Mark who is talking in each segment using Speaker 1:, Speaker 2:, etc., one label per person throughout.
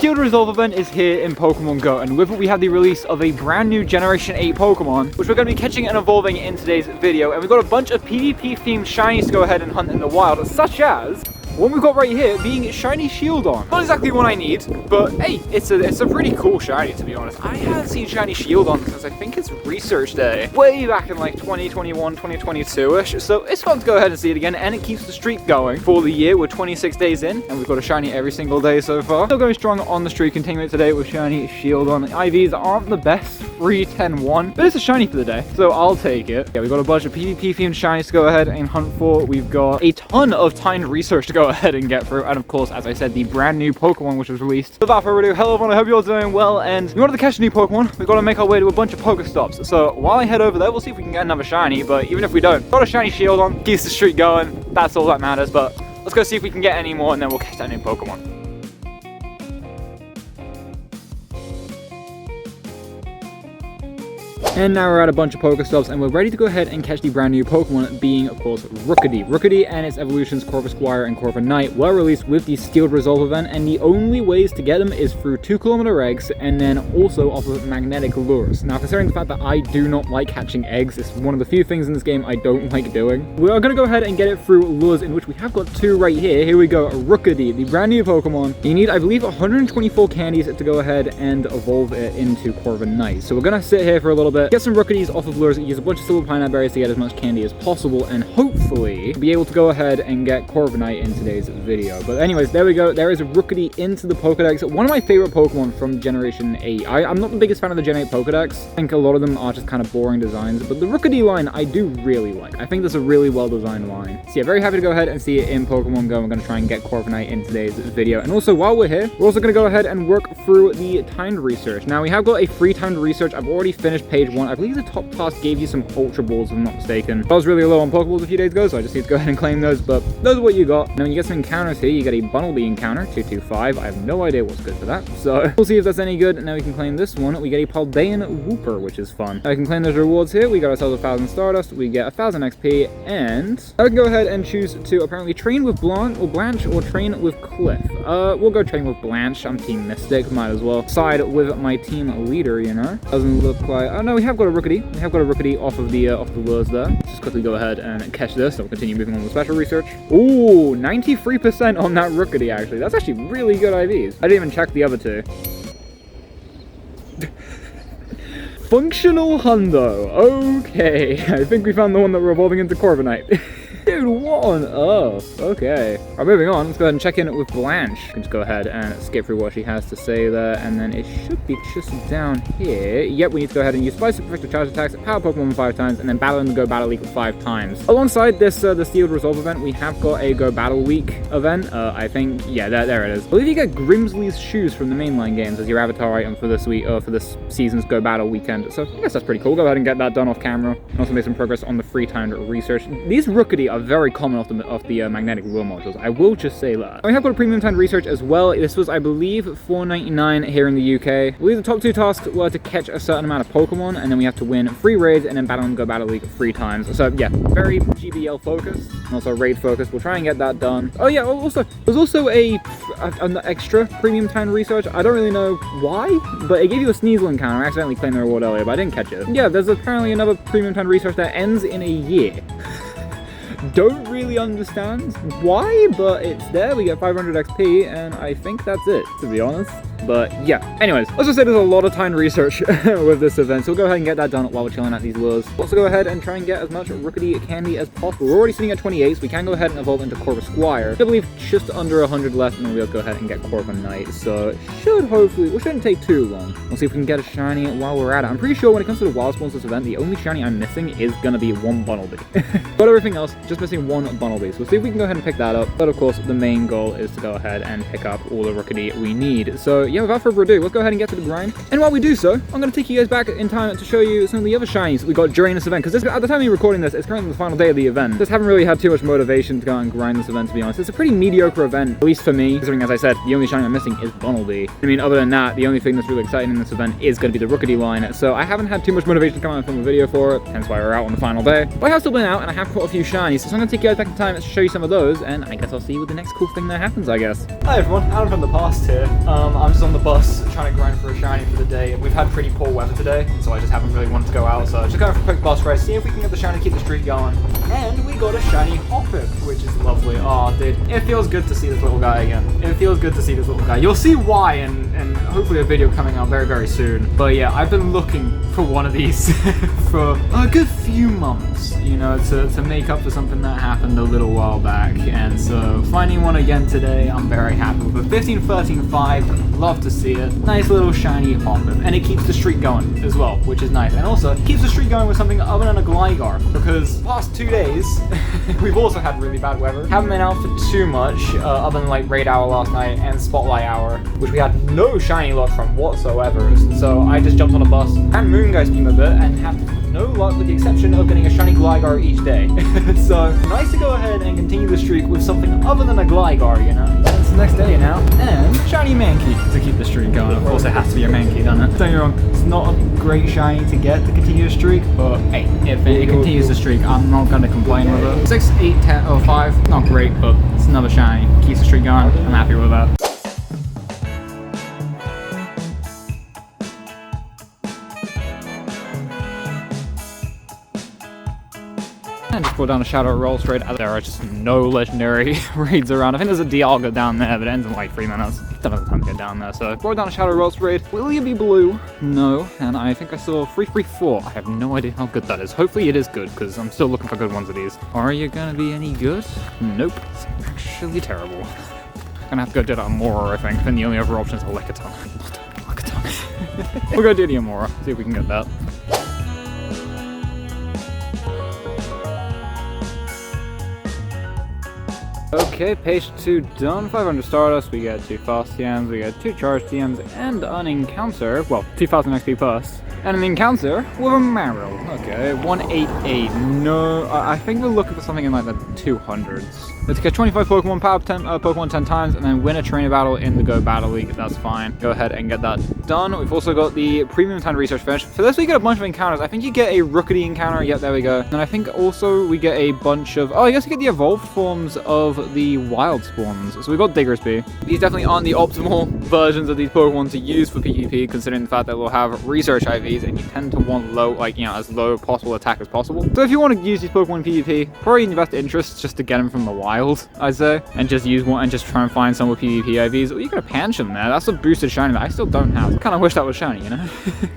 Speaker 1: Sealed Resolve event is here in Pokemon Go, and with it we have the release of a brand new Generation 8 Pokemon, which we're going to be catching and evolving in today's video. And we've got a bunch of PvP themed shinies to go ahead and hunt in the wild, such as one we've got right here being Shiny Shieldon. Not exactly one I need, but hey, it's a pretty cool shiny, to be honest. I haven't seen Shiny Shieldon since I think it's Research Day, way back in like 2021, 2022-ish. So it's fun to go ahead and see it again, and it keeps the streak going for the year. We're 26 days in, and we've got a shiny every single day so far. Still going strong on the streak, continuing today with Shiny Shieldon. IVs aren't the best, 3-10-1, but it's a shiny for the day, so I'll take it. Yeah, we've got a bunch of PvP themed shinies to go ahead and hunt for. We've got a ton of timed research to go ahead and get through, and of course, as I said, the brand new Pokemon which was released. So without further ado, hello everyone, I hope you're all doing well, and in order to catch a new Pokemon, we've got to make our way to a bunch of Pokestops. So while I head over there, we'll see if we can get another shiny, but even if we don't, got a Shiny Shieldon, keeps the streak going, that's all that matters. But let's go see if we can get any more, and then we'll catch that new Pokemon. And now we're at a bunch of Pokestops, and we're ready to go ahead and catch the brand new Pokemon, being, of course, Rookidee. Rookidee and its evolutions, Corvisquire and Corviknight, were released with the Sealed Resolve event, and the only ways to get them is through 2-kilometer eggs, and then also off of magnetic lures. Now, considering the fact that I do not like catching eggs, it's one of the few things in this game I don't like doing, we are going to go ahead and get it through lures, in which we have got two right here. Here we go, Rookidee, the brand new Pokemon. You need, I believe, 124 candies to go ahead and evolve it into Corviknight. So we're going to sit here for a little bit, get some Rookidees off of lures, use a bunch of silver pineapple berries to get as much candy as possible, and hopefully be able to go ahead and get Corviknight in today's video. But anyways, there we go. There is a Rookidee into the Pokedex. One of my favorite Pokemon from Generation 8. I'm not the biggest fan of the Gen 8 Pokedex. I think a lot of them are just kind of boring designs, but the Rookidee line I do really like. I think that's a really well-designed line. So yeah, very happy to go ahead and see it in Pokemon Go. We're going to try and get Corviknight in today's video. And also, while we're here, we're also going to go ahead and work through the timed research. Now, we have got a free timed research. I've already finished page 1. I believe the top task gave you some Ultra Balls, if I'm not mistaken. I was really low on Pokeballs a few days ago, so I just need to go ahead and claim those, but those are what you got. Now, when you get some encounters here, you get a Bunnelby encounter, 225. I have no idea what's good for that, so we'll see if that's any good. Now we can claim this one. We get a Paldean Wooper, which is fun. Now we can claim those rewards here. We got ourselves 1,000 Stardust, we get 1,000 XP, and now we can go ahead and choose to apparently train with Blanche or train with Cliff. We'll go train with Blanche. I'm Team Mystic, might as well side with my team leader, you know. Doesn't look like, oh no, we have got a Rookidee. We have got a Rookidee off of the lures there. Let's just quickly go ahead and catch this. So we'll continue moving on with special research. Ooh, 93% on that Rookidee, actually. That's actually really good IVs. I didn't even check the other two. Functional Hundo. Okay, I think we found the one that we're evolving into Corviknight. Dude, what on earth? Okay. Alright, moving on. Let's go ahead and check in with Blanche. You can just go ahead and skip through what she has to say there, and then it should be just down here. Yep, we need to go ahead and use Spice Super Effective Charge Attacks, Power Pokemon 5 times, and then Battle and Go Battle Week 5 times. Alongside this, the Sealed Resolve event, we have got a Go Battle Week event. I think, yeah, there it is. I believe you get Grimsley's shoes from the mainline games as your avatar item for this week, for this season's Go Battle weekend. So I guess that's pretty cool. Go ahead and get that done off camera. And also make some progress on the free timed research. These Rookidee are very common off the magnetic lure modules. I will just say that. We have got a premium timed research as well. This was, I believe, $4.99 here in the UK. I believe the top two tasks were to catch a certain amount of Pokemon, and then we have to win 3 raids and then Battle and Go Battle League 3 times. So yeah, very GBL focused, and also raid focused. We'll try and get that done. Oh yeah, also there's also an extra premium timed research. I don't really know why, but it gave you a Sneasel encounter. I accidentally claimed the reward earlier, but I didn't catch it. Yeah, there's apparently another premium timed research that ends in a year. Don't really understand why, but it's there. We get 500 XP, and I think that's it, to be honest. But yeah, anyways, let's just say there's a lot of timed research with this event, so we'll go ahead and get that done while we're chilling at these lures. We'll also go ahead and try and get as much Rookidee candy as possible. We're already sitting at 28, so we can go ahead and evolve into Corvisquire. I believe just under 100 left, and then we'll go ahead and get Corviknight. So it should hopefully, it shouldn't take too long. We'll see if we can get a shiny while we're at it. I'm pretty sure when it comes to the wild spawns this event, the only shiny I'm missing is gonna be one Bunnelby. But everything else, just missing one Bunnelby. So we'll see if we can go ahead and pick that up. But of course, the main goal is to go ahead and pick up all the Rookidee we need. So yeah, without further ado, let's go ahead and get to the grind. And while we do so, I'm going to take you guys back in time to show you some of the other shinies we got during this event. Because at the time of recording this, it's currently the final day of the event. Just haven't really had too much motivation to go out and grind this event, to be honest. It's a pretty mediocre event, at least for me. Considering, as I said, the only shiny I'm missing is Bunnelby. I mean, other than that, the only thing that's really exciting in this event is going to be the Rookidee line. So I haven't had too much motivation to come out and film a video for it, hence why we're out on the final day. But I have still been out, and I have caught a few shinies. So I'm gonna take you guys back in time and show you some of those, and I guess I'll see you with the next cool thing that happens, I guess. Hi everyone, Alan from the past here. I'm just on the bus trying to grind for a shiny for the day. We've had pretty poor weather today, so I just haven't really wanted to go out, so just going for a quick bus ride, see if we can get the shiny, keep the streak going. And we got a shiny Hoppip, which is lovely. Oh, dude, it feels good to see this little guy again. It feels good to see this little guy. You'll see why, and hopefully a video coming out very, very soon. But yeah, I've been looking for one of these for a good few months, you know, to make up for something that happened a little while back. And so finding one again today, I'm very happy with it. 15, 13, 5, love to see it. Nice little shiny Hoppip, and it keeps the streak going as well, which is nice. And also keeps the streak going with something other than a Gligar, because past 2 days we've also had really bad weather. Haven't been out for too much, other than like raid hour last night and spotlight hour, which we had no shiny luck from whatsoever. So I just jumped on a bus and Moongeist beam a bit and have no luck with the exception of getting a shiny Gligar each day. So nice to go ahead and continue the streak with something other than a Gligar, you know. It's the next day now, and shiny Mankey to keep the streak going. Of course it has to be a Mankey, doesn't it? Don't get me wrong, it's not a great shiny to get to continue the streak, but hey, if it continues the streak, I'm not going to complain with it. 6, 8, 10, or 5, not great, but it's another shiny. Keeps the streak going, I'm happy with that. And just brought down a Shadow Roll straight out. There are just no legendary raids around. I think there's a Dialga down there, but it ends in like 3 minutes. Don't have the time to get down there, so brought down a Shadow Roll raid. Will you be blue? No. And I think I saw 334. I have no idea how good that is. Hopefully it is good, because I'm still looking for good ones of these. Are you gonna be any good? Nope. It's actually terrible. Gonna have to go do that Amora, I think. Then the only other option is a Lickitung. We'll go do the Amora, see if we can get that. Okay, page 2 done. 500 Stardust, we get 2 fast TMs, we get 2 charge TMs, and an encounter, well, 2000 XP plus. And an encounter with a Marill. Okay, 188. No, I think we're looking for something in like the 200s. Let's get 25 Pokemon, power 10, Pokemon 10 times, and then win a trainer battle in the Go Battle League. That's fine. Go ahead and get that done. We've also got the Premium Time Research finished. For this, we get a bunch of encounters. I think you get a Rookidee encounter. Yep, there we go. And I think also we get a bunch of... Oh, I guess we get the evolved forms of the wild spawns. So we got Diggersby. These definitely aren't the optimal versions of these Pokemon to use for PvP, considering the fact that we'll have Research IVs, and you tend to want low, like, you know, as low possible attack as possible. So if you want to use these Pokemon in PvP, probably in your best interest just to get them from the wild, I'd say, and just use one and just try and find some with PvP IVs. Well, you got a Pancham there. That's a boosted shiny that I still don't have. Kind of wish that was shiny, you know?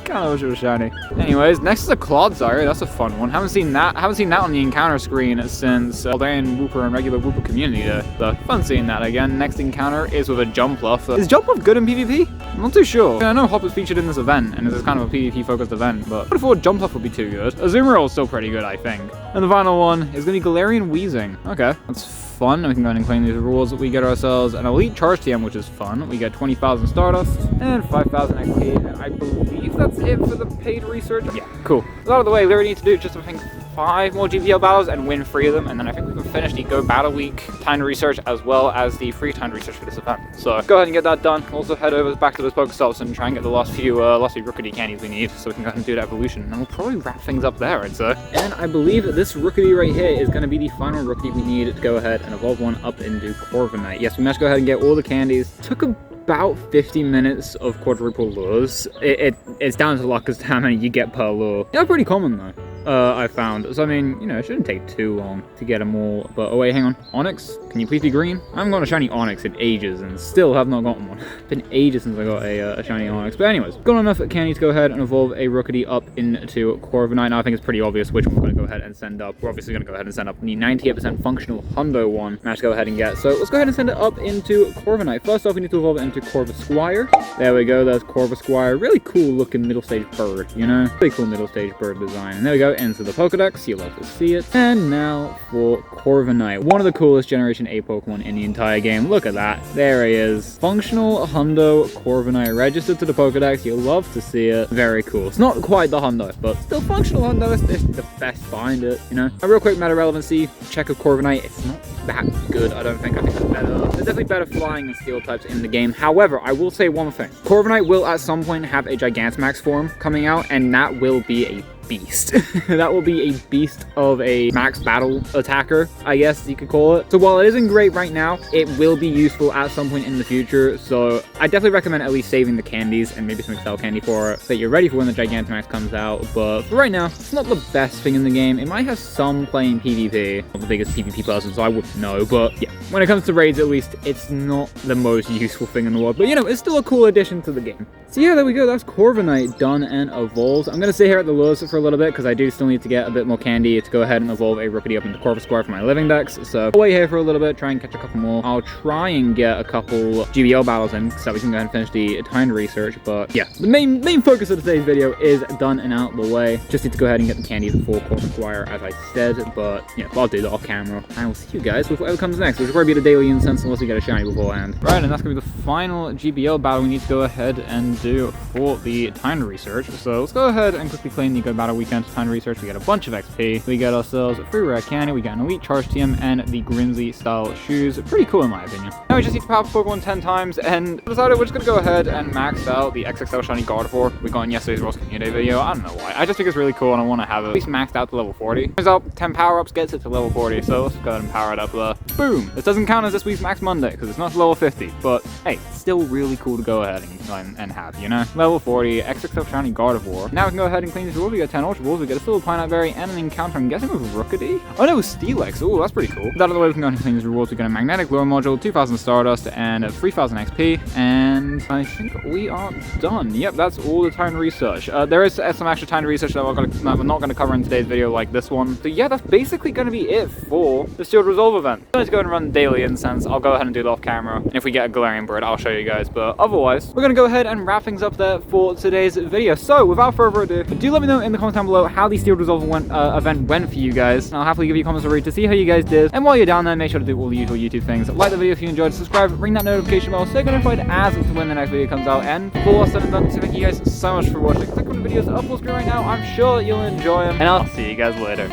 Speaker 1: Kind of wish it was shiny. Anyways, next is a Clodsire. That's a fun one. Haven't seen that on the encounter screen since Aldean Wooper and regular Wooper community there. So fun seeing that again. Next encounter is with a Jumpluff. Is Jumpluff good in PvP? I'm not too sure. I know Hoppip's featured in this event, and it's kind of a PvP focused event, but I thought Jumpluff would be too good. Azumarill is still pretty good, I think. And the final one is going to be Galarian Weezing. Okay, that's fun. We can go ahead and claim these rewards. We get ourselves an Elite Charge TM, which is fun. We get 20,000 Stardust and 5,000 XP, and I believe that's it for the paid research. Yeah, cool. A lot of the way, we already need to do just, I think, 5 more GPL battles and win 3 of them, and then I think we can finish the Go Battle Week timed research as well as the free timed research for this event. So go ahead and get that done. Also head over back to those Pokestops and try and get the last few Rookidee candies we need, so we can go ahead and do that evolution, and we'll probably wrap things up there, I'd say. And I believe that this Rookidee right here is going to be the final Rookidee we need to go ahead and evolve one up into Corviknight. Yes, we managed to go ahead and get all the candies. Took about 50 minutes of quadruple lures. It's down to luck as to how many you get per lure. They're pretty common though. I found. So I mean, you know, it shouldn't take too long to get them all. But oh wait, hang on. Onyx, can you please be green? I haven't got a shiny Onyx in ages and still have not gotten one. It's been ages since I got a shiny Onyx. But anyways, got enough candy to go ahead and evolve a Rookidee up into Corviknight. Now I think it's pretty obvious which one we're going to go ahead and send up. We're obviously going to go ahead and send up the 98% functional Hundo one. Managed to go ahead and get. So let's go ahead and send it up into Corviknight. First off, we need to evolve it into Corvisquire. There we go. There's Corvisquire. Really cool looking middle stage bird, you know? Really cool middle stage bird design. And there we go. Into the Pokedex. You'll love to see it. And now for Corviknight. One of the coolest Generation A Pokemon in the entire game. Look at that. There he is. Functional Hundo Corviknight registered to the Pokedex. You'll love to see it. Very cool. It's not quite the Hundo, but still functional Hundo. It's the best find it, you know? A real quick meta relevancy check of Corviknight. It's not that good, I don't think. I think it's better. There's definitely better flying and steel types in the game. However, I will say one thing. Corviknight will at some point have a Gigantamax form coming out, and that will be a beast. That will be a beast of a max battle attacker, I guess you could call it. So while it isn't great right now, it will be useful at some point in the future. So I definitely recommend at least saving the candies and maybe some Excel candy for it, so that you're ready for when the Gigantamax comes out. But for right now, it's not the best thing in the game. It might have some play in PvP. Not the biggest PvP person, so I wouldn't know. But yeah, when it comes to raids, at least, it's not the most useful thing in the world. But you know, it's still a cool addition to the game. So yeah, there we go. That's Corviknight done and evolved. I'm going to stay here at the lures for a little bit, because I do still need to get a bit more candy to go ahead and evolve a Rookidee up into Corvisquire for my living decks. So I'll wait here for a little bit, try and catch a couple more. I'll try and get a couple GBL battles in, so that we can go ahead and finish the timed research. But yeah, the main focus of today's video is done and out the way. Just need to go ahead and get the candies for Corvisquire, as I said. But yeah, I'll do that off camera. I will see you guys with whatever comes next, which will probably be the daily incense, unless we get a shiny beforehand. Right, and that's going to be the final GBL battle we need to go ahead and do for the timed research. So let's go ahead and quickly claim the Go Battle Weekend timed research. We get a bunch of XP. We get ourselves a free rare candy. We get an elite charge TM and the Grimsley style shoes. Pretty cool in my opinion. Now we just need to power up Pokemon 10 times, and decided we're just going to go ahead and max out the XXL Shiny Gardevoir we got in yesterday's Ross Community video. I don't know why. I just think it's really cool and I want to have it at least maxed out to level 40. Turns out 10 power-ups gets it to level 40, so let's go ahead and power it up there. Boom! This doesn't count as this week's Max Monday because it's not level 50, but hey, it's still really cool to go ahead and have, you know? Level 40, XXL Shiny Gardevoir. Now we can go ahead and clean these rules. We get 10 Ultra Balls, we get a Silver Pineapple Berry, and an encounter, I'm guessing with Rookidee? Oh no, Steelix. Ooh, that's pretty cool. That out of the way, we can go ahead and clean these rewards. We get a Magnetic Lure Module, 2000 Stardust, and 3000 XP, and I think we are done. Yep, that's all the timed research. There is some extra timed research that we're not going to cover in today's video, like this one. So yeah, that's basically going to be it for the Sealed Resolve event. Let's go ahead and run the daily incense. I'll go ahead and do it off camera. And if we get a Galarian Bird, I'll show you guys. But otherwise, we're going to go ahead and wrap things up there for today's video. So without further ado, do let me know in the comments down below how the Sealed Resolve event went for you guys. And I'll happily give you comments to read to see how you guys did. And while you're down there, make sure to do all the usual YouTube things. Like the video if you enjoyed, subscribe, ring that notification bell so you're notified as to when the next video comes out. And before all said and done, so thank you guys so much for watching. Click on the videos up on screen right now. I'm sure that you'll enjoy them. And I'll see you guys later.